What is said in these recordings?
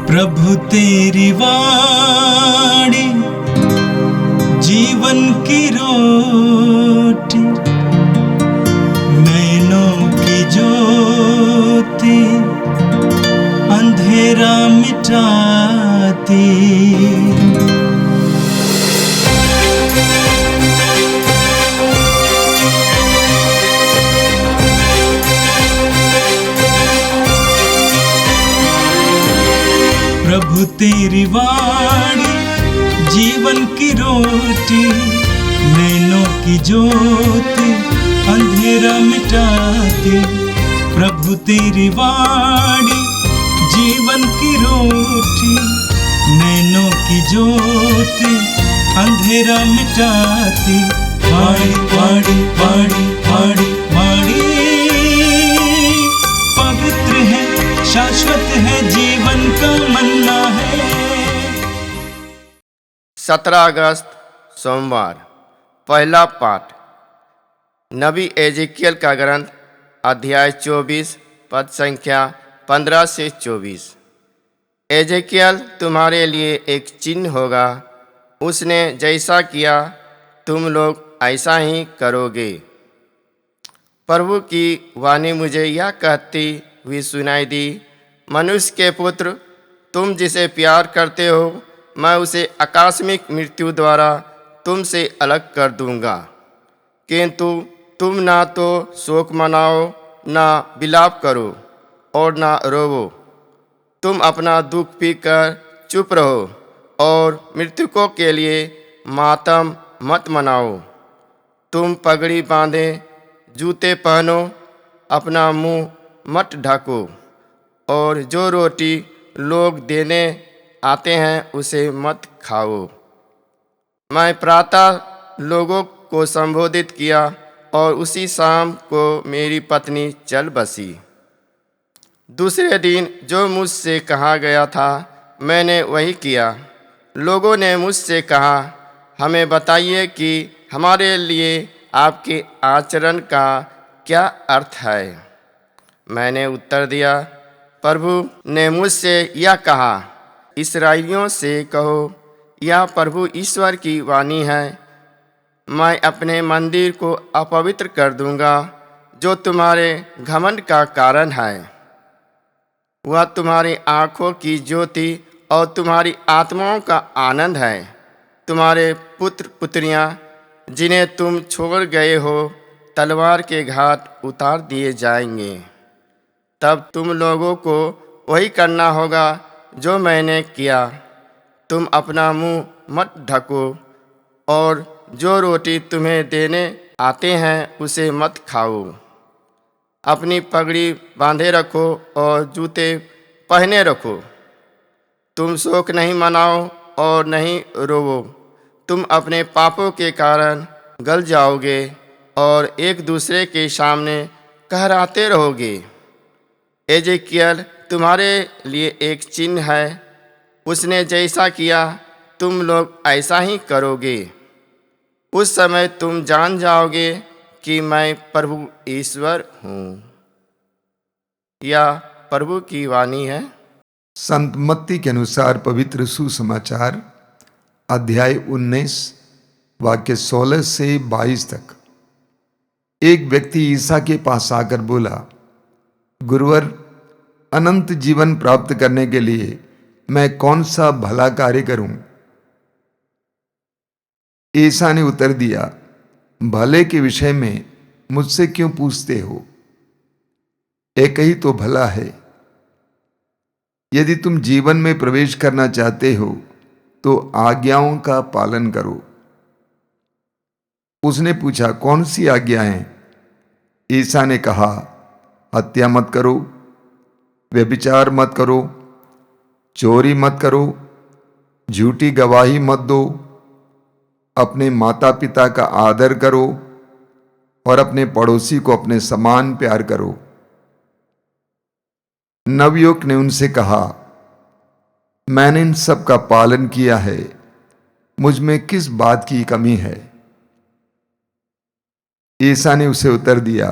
प्रभु तेरी वाणी जीवन की रोटी, नैनों की ज्योति अंधेरा मिटाती। प्रभु तेरी वाणी जीवन की रोटी, नैनों की ज्योति अंधेरा मिटाती। प्रभु तेरी वाणी जीवन की रोटी, नैनों की ज्योति अंधेरा मिटाती। वाणी वाणी वाणी वाणी वाणी पवित्र है, शाश्वत है, जीवन का मन्ना है। 17 अगस्त सोमवार। पहला पाठ नबी एजेकियल का ग्रंथ, अध्याय 24, पद संख्या 15 से 24। एजेकियल तुम्हारे लिए एक चिन्ह होगा, उसने जैसा किया तुम लोग ऐसा ही करोगे। प्रभु की वाणी मुझे यह कहती हुई सुनाई दी, मनुष्य के पुत्र, तुम जिसे प्यार करते हो, मैं उसे आकस्मिक मृत्यु द्वारा तुमसे अलग कर दूंगा। किंतु तुम ना तो शोक मनाओ, ना विलाप करो और ना रोवो। तुम अपना दुख पीकर चुप रहो और मृतकों के लिए मातम मत मनाओ। तुम पगड़ी बांधे, जूते पहनो, अपना मुंह मत ढको और जो रोटी लोग देने आते हैं उसे मत खाओ। मैं प्रातः लोगों को संबोधित किया और उसी शाम को मेरी पत्नी चल बसी। दूसरे दिन जो मुझसे कहा गया था मैंने वही किया। लोगों ने मुझसे कहा, हमें बताइए कि हमारे लिए आपके आचरण का क्या अर्थ है। मैंने उत्तर दिया, प्रभु ने मुझसे यह कहा, इस्राएलियों से कहो, यह प्रभु ईश्वर की वाणी है, मैं अपने मंदिर को अपवित्र कर दूंगा जो तुम्हारे घमंड का कारण है। वह तुम्हारी आँखों की ज्योति और तुम्हारी आत्माओं का आनंद है। तुम्हारे पुत्र पुत्रियाँ जिन्हें तुम छोड़ गए हो तलवार के घाट उतार दिए जाएंगे। तब तुम लोगों को वही करना होगा जो मैंने किया। तुम अपना मुंह मत ढको और जो रोटी तुम्हें देने आते हैं उसे मत खाओ। अपनी पगड़ी बांधे रखो और जूते पहने रखो। तुम शोक नहीं मनाओ और नहीं रोवो। तुम अपने पापों के कारण गल जाओगे और एक दूसरे के सामने कहराते रहोगे। एजेकियल तुम्हारे लिए एक चिन्ह है, उसने जैसा किया तुम लोग ऐसा ही करोगे। उस समय तुम जान जाओगे कि मैं प्रभु ईश्वर हूँ। यह प्रभु की वाणी है। संत मत्ती के अनुसार पवित्र सुसमाचार, अध्याय 19, वाक्य 16 से 22 तक। एक व्यक्ति ईसा के पास आकर बोला, गुरुवर, अनंत जीवन प्राप्त करने के लिए मैं कौन सा भला कार्य करूं? ईसा ने उत्तर दिया, भले के विषय में मुझसे क्यों पूछते हो? एक ही तो भला है। यदि तुम जीवन में प्रवेश करना चाहते हो तो आज्ञाओं का पालन करो। उसने पूछा, कौन सी आज्ञाएं? ईसा ने कहा, हत्या मत करो, व्यभिचार मत करो, चोरी मत करो, झूठी गवाही मत दो, अपने माता पिता का आदर करो और अपने पड़ोसी को अपने समान प्यार करो। नवयुवक ने उनसे कहा, मैंने इन सब का पालन किया है, मुझ में किस बात की कमी है? ईसा ने उसे उत्तर दिया,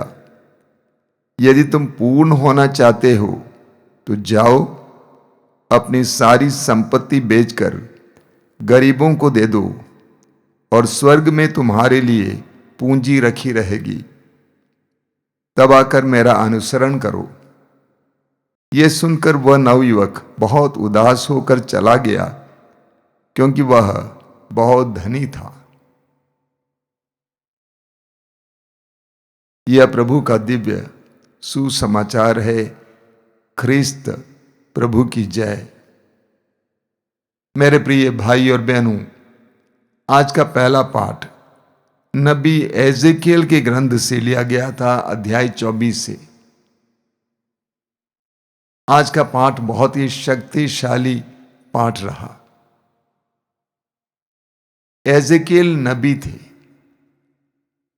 यदि तुम पूर्ण होना चाहते हो तो जाओ, अपनी सारी संपत्ति बेचकर गरीबों को दे दो और स्वर्ग में तुम्हारे लिए पूंजी रखी रहेगी। तब आकर मेरा अनुसरण करो। यह सुनकर वह नवयुवक बहुत उदास होकर चला गया, क्योंकि वह बहुत धनी था। यह प्रभु का दिव्य सुसमाचार है। ख्रिस्त प्रभु की जय। मेरे प्रिय भाई और बहनों, आज का पहला पाठ नबी एजेकियल के ग्रंथ से लिया गया था, अध्याय 24 से। आज का पाठ बहुत ही शक्तिशाली पाठ रहा। एजेकियल नबी थे।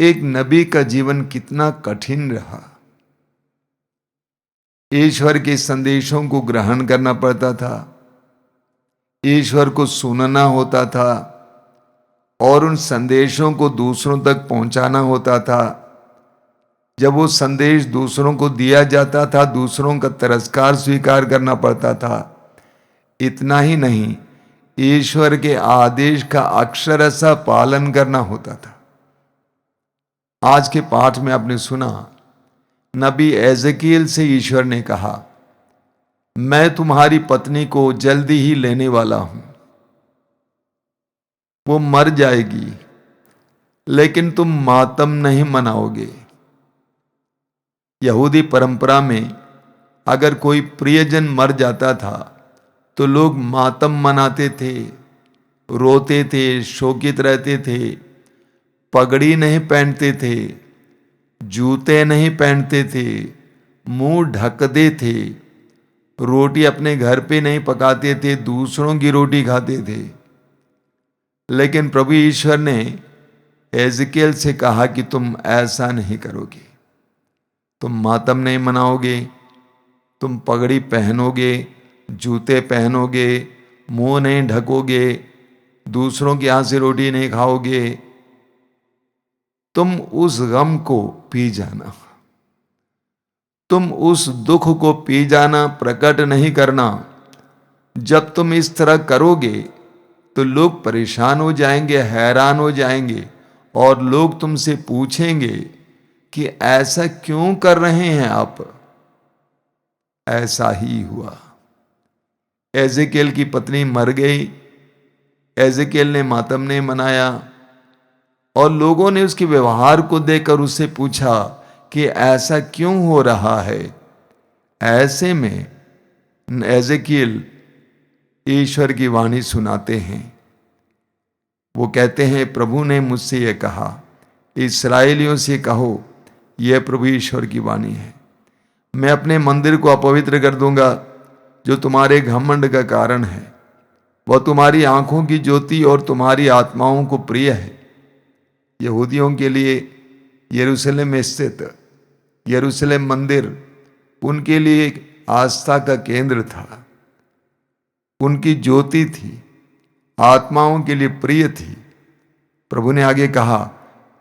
एक नबी का जीवन कितना कठिन रहा। ईश्वर के संदेशों को ग्रहण करना पड़ता था, ईश्वर को सुनना होता था और उन संदेशों को दूसरों तक पहुंचाना होता था। जब वो संदेश दूसरों को दिया जाता था, दूसरों का तिरस्कार स्वीकार करना पड़ता था। इतना ही नहीं, ईश्वर के आदेश का अक्षरशः पालन करना होता था। आज के पाठ में आपने सुना, नबी एजेकियल से ईश्वर ने कहा, मैं तुम्हारी पत्नी को जल्दी ही लेने वाला हूं। वो मर जाएगी, लेकिन तुम मातम नहीं मनाओगे। यहूदी परंपरा में अगर कोई प्रियजन मर जाता था तो लोग मातम मनाते थे, रोते थे, शोकित रहते थे, पगड़ी नहीं पहनते थे, जूते नहीं पहनते थे, मुंह ढकते थे, रोटी अपने घर पे नहीं पकाते थे, दूसरों की रोटी खाते थे। लेकिन प्रभु ईश्वर ने एजेकियल से कहा कि तुम ऐसा नहीं करोगे। तुम मातम नहीं मनाओगे, तुम पगड़ी पहनोगे, जूते पहनोगे, मुंह नहीं ढकोगे, दूसरों के हाथ से रोटी नहीं खाओगे। तुम उस गम को पी जाना, तुम उस दुख को पी जाना, प्रकट नहीं करना। जब तुम इस तरह करोगे तो लोग परेशान हो जाएंगे, हैरान हो जाएंगे और लोग तुमसे पूछेंगे कि ऐसा क्यों कर रहे हैं आप। ऐसा ही हुआ। एजेकियल की पत्नी मर गई। एजेकियल ने मातम नहीं मनाया और लोगों ने उसके व्यवहार को देखकर उससे पूछा कि ऐसा क्यों हो रहा है। ऐसे में एजेकियल ईश्वर की वाणी सुनाते हैं। वो कहते हैं, प्रभु ने मुझसे यह कहा, इस्राएलियों से कहो, यह प्रभु ईश्वर की वाणी है, मैं अपने मंदिर को अपवित्र कर दूंगा जो तुम्हारे घमंड का कारण है। वह तुम्हारी आंखों की ज्योति और तुम्हारी आत्माओं को प्रिय है। यहूदियों के लिए यरूशलेम में स्थित यरूशलेम मंदिर उनके लिए एक आस्था का केंद्र था, उनकी ज्योति थी, आत्माओं के लिए प्रिय थी। प्रभु ने आगे कहा,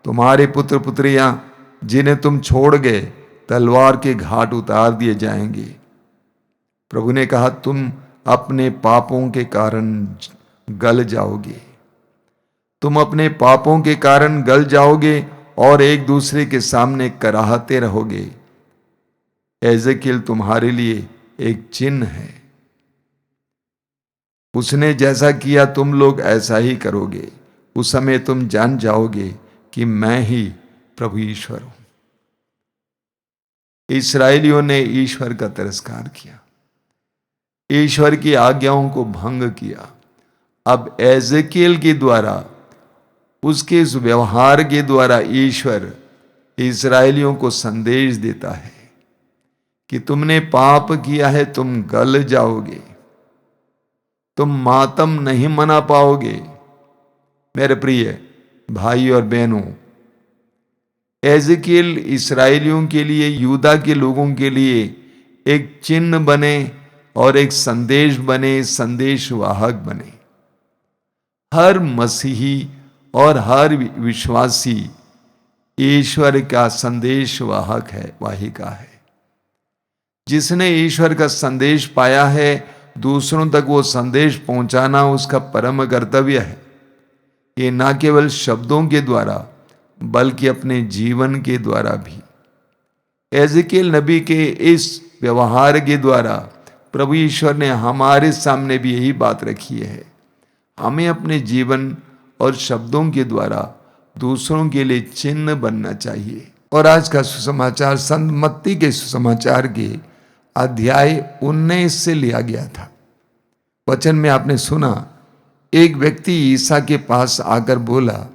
तुम्हारे पुत्र पुत्रियां जिन्हें तुम छोड़ गए तलवार के घाट उतार दिए जाएंगे। प्रभु ने कहा, तुम अपने पापों के कारण गल जाओगे, तुम अपने पापों के कारण गल जाओगे और एक दूसरे के सामने कराहते रहोगे। एजेकियल तुम्हारे लिए एक चिन्ह है। उसने जैसा किया तुम लोग ऐसा ही करोगे। उस समय तुम जान जाओगे कि मैं ही प्रभु ईश्वर हूं। इस्राएलियों ने ईश्वर का तिरस्कार किया, ईश्वर की आज्ञाओं को भंग किया। अब एजेकियल के द्वारा, उसके इस व्यवहार के द्वारा ईश्वर इस्राएलियों को संदेश देता है कि तुमने पाप किया है, तुम गल जाओगे, तुम मातम नहीं मना पाओगे। मेरे प्रिय भाई और बहनों, एजेकियल इस्राएलियों के लिए, यूदा के लोगों के लिए एक चिन्ह बने और एक संदेश बने, संदेशवाहक बने। हर मसीही और हर विश्वासी ईश्वर का संदेशवाहक है, वाहिका है। जिसने ईश्वर का संदेश पाया है दूसरों तक वो संदेश पहुंचाना उसका परम कर्तव्य है। ये ना केवल शब्दों के द्वारा बल्कि अपने जीवन के द्वारा भी। एजेकियल नबी के इस व्यवहार के द्वारा प्रभु ईश्वर ने हमारे सामने भी यही बात रखी है। हमें अपने जीवन और शब्दों के द्वारा दूसरों के लिए चिन्ह बनना चाहिए। और आज का सुसमाचार संत मत्ती के सुसमाचार के अध्याय 19 से लिया गया था। वचन में आपने सुना, एक व्यक्ति ईसा के पास आकर बोला,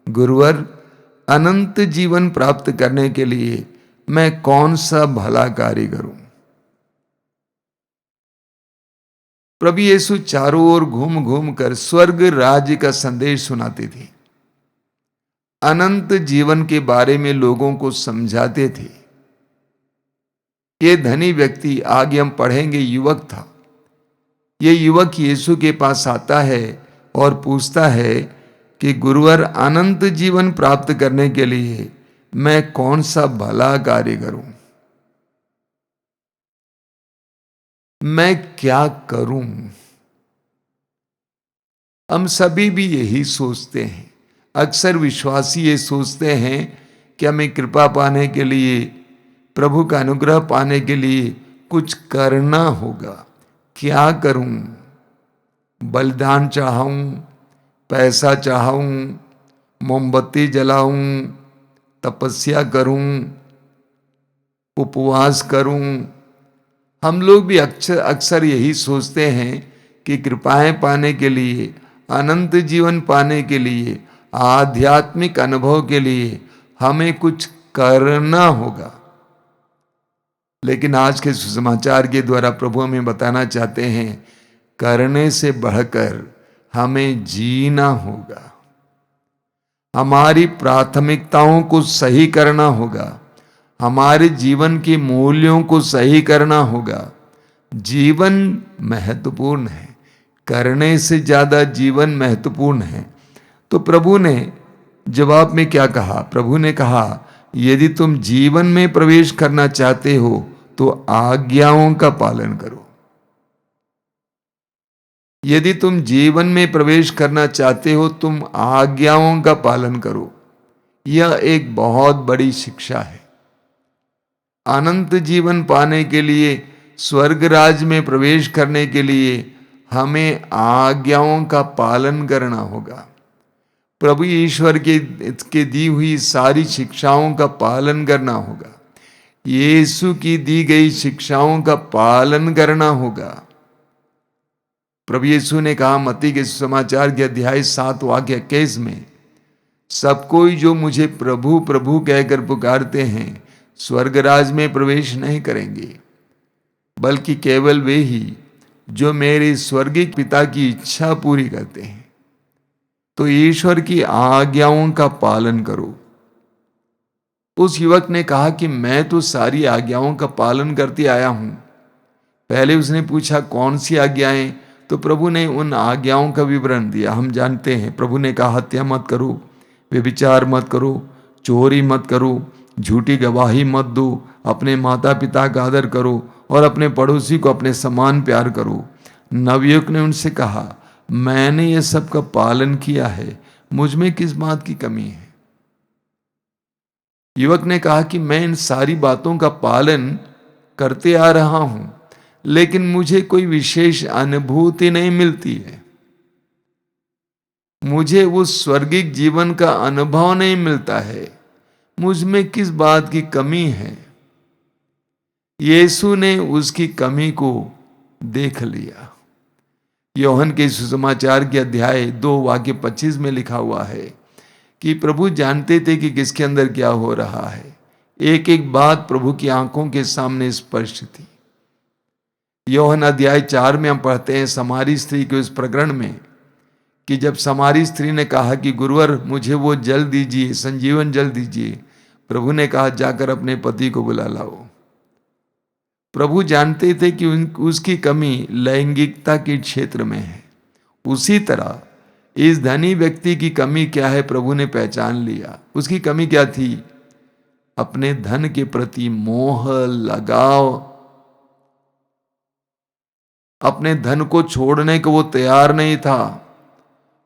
गुरुवर, अनंत जीवन प्राप्त करने के लिए मैं कौन सा भला कार्य करूं? प्रभु यीशु चारों ओर घूम घूम कर स्वर्ग राज्य का संदेश सुनाते थे, अनंत जीवन के बारे में लोगों को समझाते थे। ये धनी व्यक्ति, आगे हम पढ़ेंगे, युवक था। ये युवक यीशु के पास आता है और पूछता है कि गुरुवर, अनंत जीवन प्राप्त करने के लिए मैं कौन सा भला कार्य करूं? मैं क्या करूं? हम सभी भी यही सोचते हैं। अक्सर विश्वासी ये सोचते हैं कि हमें कृपा पाने के लिए, प्रभु का अनुग्रह पाने के लिए कुछ करना होगा। क्या करूं? बलिदान चढ़ाऊं, पैसा चढ़ाऊं, मोमबत्ती जलाऊं, तपस्या करूं, उपवास करूं। हम लोग भी अक्सर यही सोचते हैं कि कृपाएं पाने के लिए, अनंत जीवन पाने के लिए, आध्यात्मिक अनुभव के लिए हमें कुछ करना होगा। लेकिन आज के सुसमाचार के द्वारा प्रभु हमें बताना चाहते हैं, करने से बढ़कर हमें जीना होगा। हमारी प्राथमिकताओं को सही करना होगा, हमारे जीवन के मूल्यों को सही करना होगा। जीवन महत्वपूर्ण है, करने से ज्यादा जीवन महत्वपूर्ण है। तो प्रभु ने जवाब में क्या कहा? प्रभु ने कहा, यदि तुम जीवन में प्रवेश करना चाहते हो तो आज्ञाओं का पालन करो। यदि तुम जीवन में प्रवेश करना चाहते हो, तुम आज्ञाओं का पालन करो। यह एक बहुत बड़ी शिक्षा है। अनंत जीवन पाने के लिए, स्वर्ग राज्य में प्रवेश करने के लिए हमें आज्ञाओं का पालन करना होगा। प्रभु ईश्वर के दी हुई सारी शिक्षाओं का पालन करना होगा। यीशु की दी गई शिक्षाओं का पालन करना होगा। प्रभु यीशु ने कहा मत्ती के सुसमाचार के अध्याय 7 वाक्य 21 में, सब कोई जो मुझे प्रभु प्रभु कहकर पुकारते हैं स्वर्ग राज में प्रवेश नहीं करेंगे, बल्कि केवल वे ही जो मेरे स्वर्गीय पिता की इच्छा पूरी करते हैं। तो ईश्वर की आज्ञाओं का पालन करो। उस युवक ने कहा कि मैं तो सारी आज्ञाओं का पालन करते आया हूं। पहले उसने पूछा कौन सी आज्ञाएं, तो प्रभु ने उन आज्ञाओं का विवरण दिया। हम जानते हैं, प्रभु ने कहा हत्या मत करो, व्यभिचार मत करो, चोरी मत करो, झूठी गवाही मत दो, अपने माता पिता का आदर करो और अपने पड़ोसी को अपने समान प्यार करो। नवयुवक ने उनसे कहा, मैंने ये सब का पालन किया है, मुझ में किस बात की कमी है? युवक ने कहा कि मैं इन सारी बातों का पालन करते आ रहा हूं, लेकिन मुझे कोई विशेष अनुभूति नहीं मिलती है। मुझे वो स्वर्गिक जीवन का अनुभव नहीं मिलता है। मुझ में किस बात की कमी है? यीशु ने उसकी कमी को देख लिया। यूहन्ना के सुसमाचार के अध्याय 2 वाक्य 25 में लिखा हुआ है कि प्रभु जानते थे कि किसके अंदर क्या हो रहा है। एक एक बात प्रभु की आंखों के सामने स्पष्ट थी। यूहन्ना अध्याय 4 में हम पढ़ते हैं समारी स्त्री के उस प्रकरण में कि जब समारी स्त्री ने कहा कि गुरुवर मुझे वो जल दीजिए, संजीवन जल दीजिए, प्रभु ने कहा जाकर अपने पति को बुला लाओ। प्रभु जानते थे कि उसकी कमी लैंगिकता के क्षेत्र में है। उसी तरह इस धनी व्यक्ति की कमी क्या है, प्रभु ने पहचान लिया। उसकी कमी क्या थी? अपने धन के प्रति मोह, लगाव। अपने धन को छोड़ने को वो तैयार नहीं था।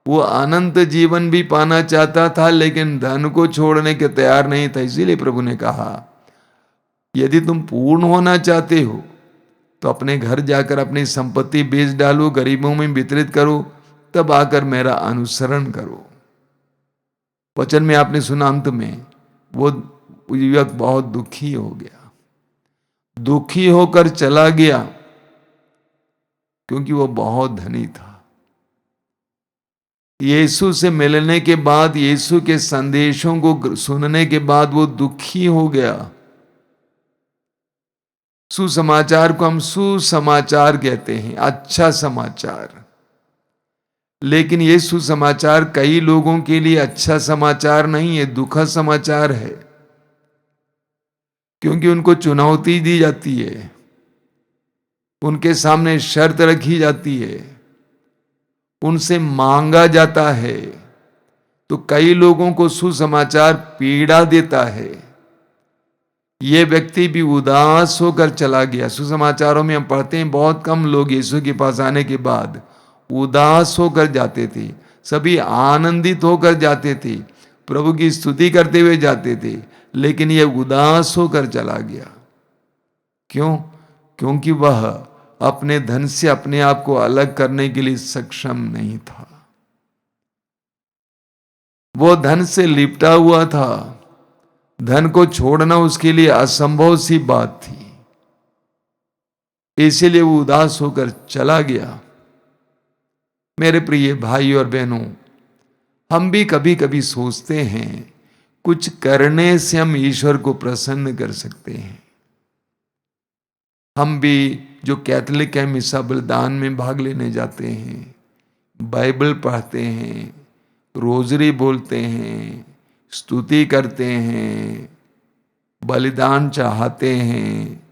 वो अनंत जीवन भी पाना चाहता था, लेकिन धन को छोड़ने के तैयार नहीं था। इसीलिए प्रभु ने कहा, यदि तुम पूर्ण होना चाहते हो तो अपने घर जाकर अपनी संपत्ति बेच डालो, गरीबों में वितरित करो, तब आकर मेरा अनुसरण करो। वचन में आपने सुना अंत में वो युवक बहुत दुखी हो गया, दुखी होकर चला गया, क्योंकि वो बहुत धनी था। यीशु से मिलने के बाद, यीशु के संदेशों को सुनने के बाद वो दुखी हो गया। सुसमाचार को हम सुसमाचार कहते हैं, अच्छा समाचार, लेकिन ये सुसमाचार कई लोगों के लिए अच्छा समाचार नहीं है, दुखद समाचार है। क्योंकि उनको चुनौती दी जाती है, उनके सामने शर्त रखी जाती है, उनसे मांगा जाता है। तो कई लोगों को सुसमाचार पीड़ा देता है। ये व्यक्ति भी उदास होकर चला गया। सुसमाचारों में हम पढ़ते हैं बहुत कम लोग यीशु के पास आने के बाद उदास होकर जाते थे, सभी आनंदित होकर जाते थे, प्रभु की स्तुति करते हुए जाते थे, लेकिन ये उदास होकर चला गया। क्यों? क्योंकि वह अपने धन से अपने आप को अलग करने के लिए सक्षम नहीं था। वो धन से लिपटा हुआ था, धन को छोड़ना उसके लिए असंभव सी बात थी, इसीलिए वो उदास होकर चला गया। मेरे प्रिय भाई और बहनों, हम भी कभी कभी सोचते हैं कुछ करने से हम ईश्वर को प्रसन्न कर सकते हैं। हम भी जो कैथोलिक हैं, मिसा बलिदान में भाग लेने जाते हैं, बाइबल पढ़ते हैं, रोजरी बोलते हैं, स्तुति करते हैं, बलिदान चाहते हैं,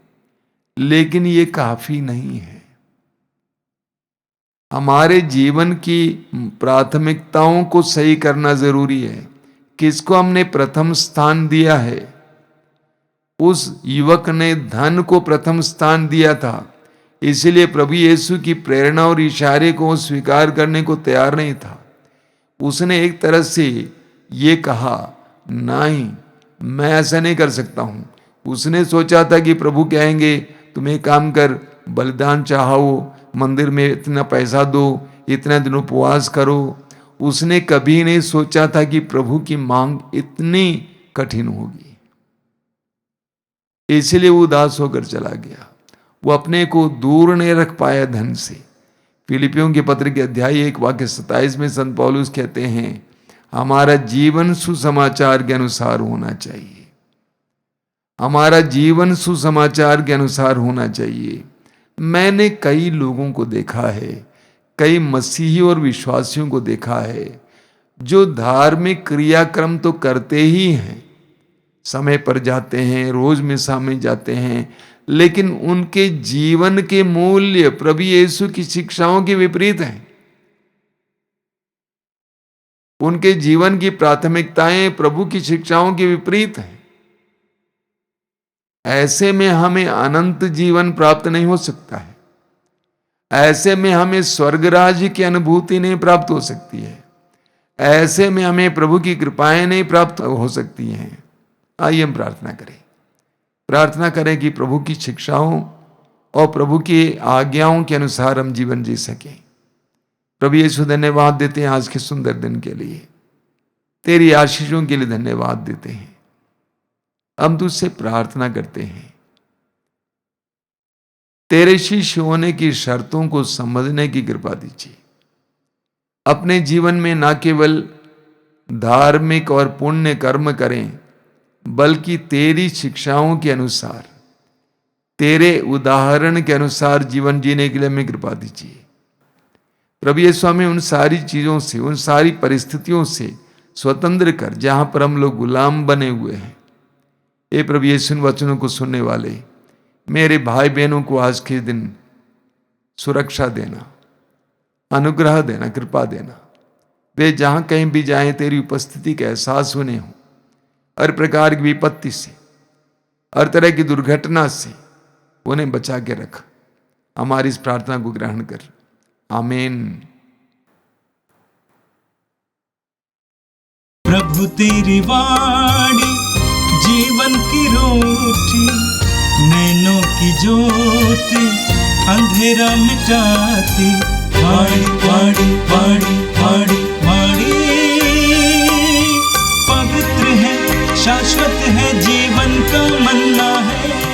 लेकिन ये काफी नहीं है। हमारे जीवन की प्राथमिकताओं को सही करना जरूरी है। किसको हमने प्रथम स्थान दिया है? उस युवक ने धन को प्रथम स्थान दिया था, इसलिए प्रभु यीशु की प्रेरणा और इशारे को स्वीकार करने को तैयार नहीं था। उसने एक तरह से ये कहा, नहीं, मैं ऐसा नहीं कर सकता हूं। उसने सोचा था कि प्रभु कहेंगे तुम एक काम कर, बलिदान चाहो, मंदिर में इतना पैसा दो, इतना दिन उपवास करो। उसने कभी नहीं सोचा था कि प्रभु की मांग इतनी कठिन होगी, इसलिए वो उदास होकर चला गया। वो अपने को दूर नहीं रख पाया धन से। फिलिपियों के पत्र के अध्याय 1 वाक्य 27 में संत पौलुस कहते हैं, हमारा जीवन सुसमाचार के अनुसार होना चाहिए। हमारा जीवन सुसमाचार के अनुसार होना चाहिए। मैंने कई लोगों को देखा है, कई मसीही और विश्वासियों को देखा है, जो धार्मिक क्रियाक्रम तो करते ही हैं, समय पर जाते हैं, रोज मिसा में जाते हैं, लेकिन उनके जीवन के मूल्य प्रभु यीशु की शिक्षाओं के विपरीत हैं। उनके जीवन की प्राथमिकताएं प्रभु की शिक्षाओं के विपरीत हैं। ऐसे में हमें अनंत जीवन प्राप्त नहीं हो सकता है। ऐसे में हमें स्वर्ग राज्य की अनुभूति नहीं प्राप्त हो सकती है। ऐसे में हमें प्रभु की कृपाएं नहीं प्राप्त हो सकती हैं। आइए हम प्रार्थना करें। प्रार्थना करें कि प्रभु की शिक्षाओं और प्रभु की आज्ञाओं के अनुसार हम जीवन जी सकें। प्रभु यीशु, धन्यवाद देते हैं आज के सुंदर दिन के लिए, तेरी आशीषों के लिए धन्यवाद देते हैं। हम तुझसे प्रार्थना करते हैं, तेरे शिष्य होने की शर्तों को समझने की कृपा दीजिए। अपने जीवन में न केवल धार्मिक और पुण्य कर्म करें, बल्कि तेरी शिक्षाओं के अनुसार, तेरे उदाहरण के अनुसार जीवन जीने के लिए हमें कृपा दीजिए। प्रभु यीशु, हमें उन सारी चीजों से, उन सारी परिस्थितियों से स्वतंत्र कर जहां पर हम लोग गुलाम बने हुए हैं। ये प्रभु यीशु वचनों को सुनने वाले मेरे भाई बहनों को आज के दिन सुरक्षा देना, अनुग्रह देना, कृपा देना। वे जहां कहीं भी जाएं तेरी उपस्थिति का एहसास उन्हें हो। हर प्रकार की विपत्ति से, हर तरह की दुर्घटना से उन्हें बचा के रख। हमारी इस प्रार्थना को ग्रहण कर। आमीन। प्रभु तेरी वाणी जीवन की रोटी, नैनों की ज्योति अंधेरा मिटाती। वाणी वाणी वाणी वाणी वाणी पवित्र है, शाश्वत है, जीवन का मन्ना है।